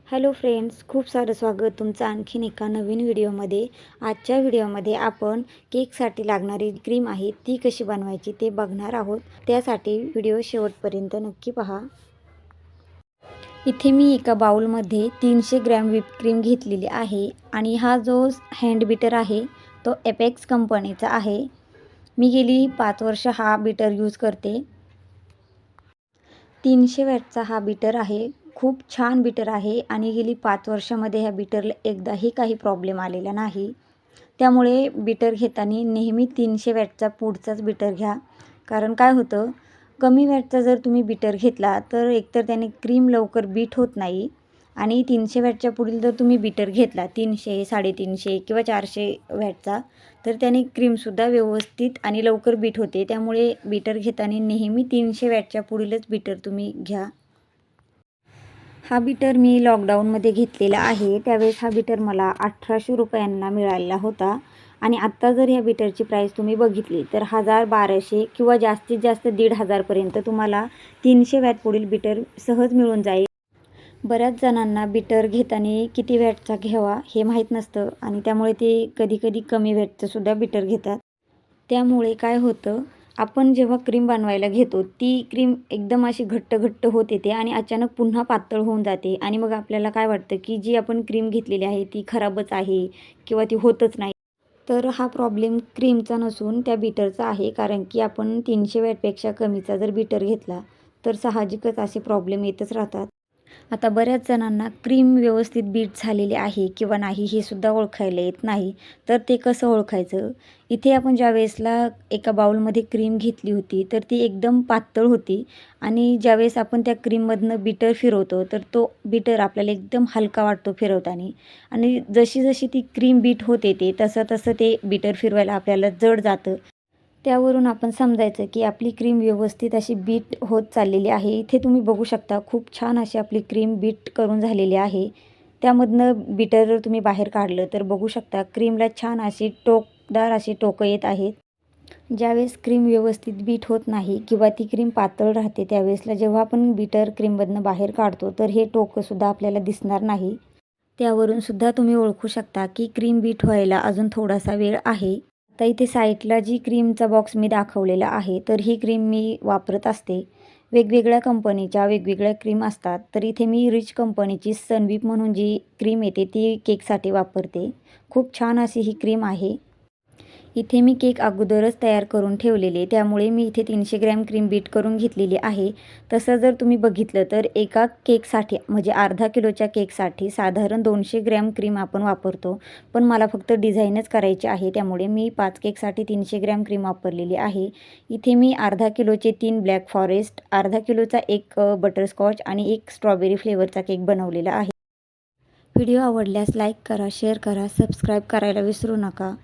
Hello friends, खूप सारं स्वागत तुमचं आणखीन एका नवीन व्हिडिओमध्ये। आजच्या व्हिडिओमध्ये आपण केकसाठी लागणारी क्रीम आहे ती कशी बनवायची ते बघणार आहोत। त्यासाठी व्हिडिओ शेवटपर्यंत नक्की पहा। इथे मी एका बाउलमध्ये 300 ग्रॅम व्हिप क्रीम घेतलेली आहे आणि हा जो हँड बीटर आहे तो एपेक्स कंपनीचा आहे। मी गेली 5 वर्ष हा बीटर यूज करते। 300 वॅटचा हा बीटर आहे। खूप छान बीटर आहे आणि गेली 5 वर्षामध्ये ह्या बीटरला एकदाही काही प्रॉब्लेम आलेला नाही। त्यामुळे बीटर घेताना नेहमी 300 वॅटचा पुढचाच बीटर घ्या। कारण काय होतं, कमी वॅटचा जर तुम्ही बीटर घेतला तर एकतर त्याने क्रीम लवकर बीट होत नाही आणि 300 वॅटच्या पुढील जर तुम्ही बीटर घेतला 300, 350 किंवा 400 वॅटचा तर त्याने क्रीमसुद्धा व्यवस्थित आणि लवकर बीट होते। त्यामुळे बीटर घेताना नेहमी 300 वॅटच्या पुढीलच बीटर तुम्ही घ्या। हा बीटर मी लॉकडाऊनमध्ये घेतलेला आहे। त्यावेळेस हा बीटर मला 1800 रुपयांना मिळालेला होता आणि आत्ता जर ह्या बीटरची प्राईस तुम्ही बघितली तर 1200 किंवा जास्तीत जास्त 1500 पर्यंत तुम्हाला 300 वॅट पुढील बीटर सहज मिळून जाईल। बऱ्याच जणांना बीटर घेताना किती वॅटचा घ्यावा हे माहीत नसतं आणि त्यामुळे ते कधी कमी वॅटचं सुद्धा बीटर घेतात। त्यामुळे काय होतं, आपण जेव्हा क्रीम बनवायला घेतो ती क्रीम एकदम अशी घट्ट होत येते आणि अचानक पुन्हा पातळ होऊन जाते आणि मग आपल्याला काय वाटतं की जी आपण क्रीम घेतलेली आहे ती खराबच आहे किंवा ती होतच नाही। तर हा प्रॉब्लेम क्रीमचा नसून त्या बीटरचा आहे। कारण की आपण 300 वॅटपेक्षा कमीचा जर बीटर घेतला तर साहजिकच असे प्रॉब्लेम येतच राहतात। आता बऱ्याच जणांना क्रीम व्यवस्थित बीट झालेली आहे किंवा नाही हे सुद्धा ओळखायला येत नाही। तर ते कसं ओळखायचं, इथे आपण ज्या वेळेसला एका बाउलमध्ये क्रीम घेतली होती तर ती एकदम पातळ होती आणि ज्यावेळेस आपण त्या क्रीममधनं बीटर फिरवतो तर तो बीटर आपल्याला एकदम हलका वाटतो फिरवताना आणि जशी ती क्रीम बीट होत येते तसं ते बीटर फिरवायला आपल्याला जड जातं। त्यावरून आपण समजायचं की आपली क्रीम व्यवस्थित अशी बीट होत चाललेली आहे। इथे तुम्ही बघू शकता खूप छान अशी आपली क्रीम बीट करून झालेली आहे। त्यामधनं बीटर जर तुम्ही बाहेर काढलं तर बघू शकता क्रीमला छान अशी टोकदार अशी टोकं येत आहेत। ज्यावेळेस क्रीम व्यवस्थित बीट होत नाही किंवा ती क्रीम पातळ राहते त्यावेळेसला जेव्हा आपण बीटर क्रीममधनं बाहेर काढतो तर हे टोकंसुद्धा आपल्याला दिसणार नाही। त्यावरून सुद्धा तुम्ही ओळखू शकता की क्रीम बीट व्हायला अजून थोडासा वेळ आहे। आता इथे साईडला जी क्रीमचा बॉक्स मी दाखवलेला आहे तर ही क्रीम मी वापरत असते। वेगवेगळ्या कंपनीच्या वेगवेगळ्या क्रीम असतात। तर इथे मी रिच कंपनीची सनवीप म्हणून जी क्रीम येते ती केकसाठी वापरते। खूप छान अशी ही क्रीम आहे। इथे मी केक अगोदरच तयार करून ठेवलेले, त्यामुळे मी इथे 300 ग्रॅम क्रीम बीट करून घेतलेली आहे। तसं जर तुम्ही बघितलं तर एका केकसाठी म्हणजे अर्धा किलोच्या केकसाठी साधारण 200 ग्रॅम क्रीम आपण वापरतो। पण मला फक्त डिझाईनच करायची आहे त्यामुळे मी 5 केकसाठी 300 ग्रॅम क्रीम वापरलेली आहे। इथे मी अर्धा किलोचे 3 ब्लॅक फॉरेस्ट, अर्धा किलोचा 1 बटरस्कॉच आणि 1 स्ट्रॉबेरी फ्लेवरचा केक बनवलेला आहे। व्हिडिओ आवडल्यास लाईक करा, शेअर करा, सबस्क्राईब करायला विसरू नका।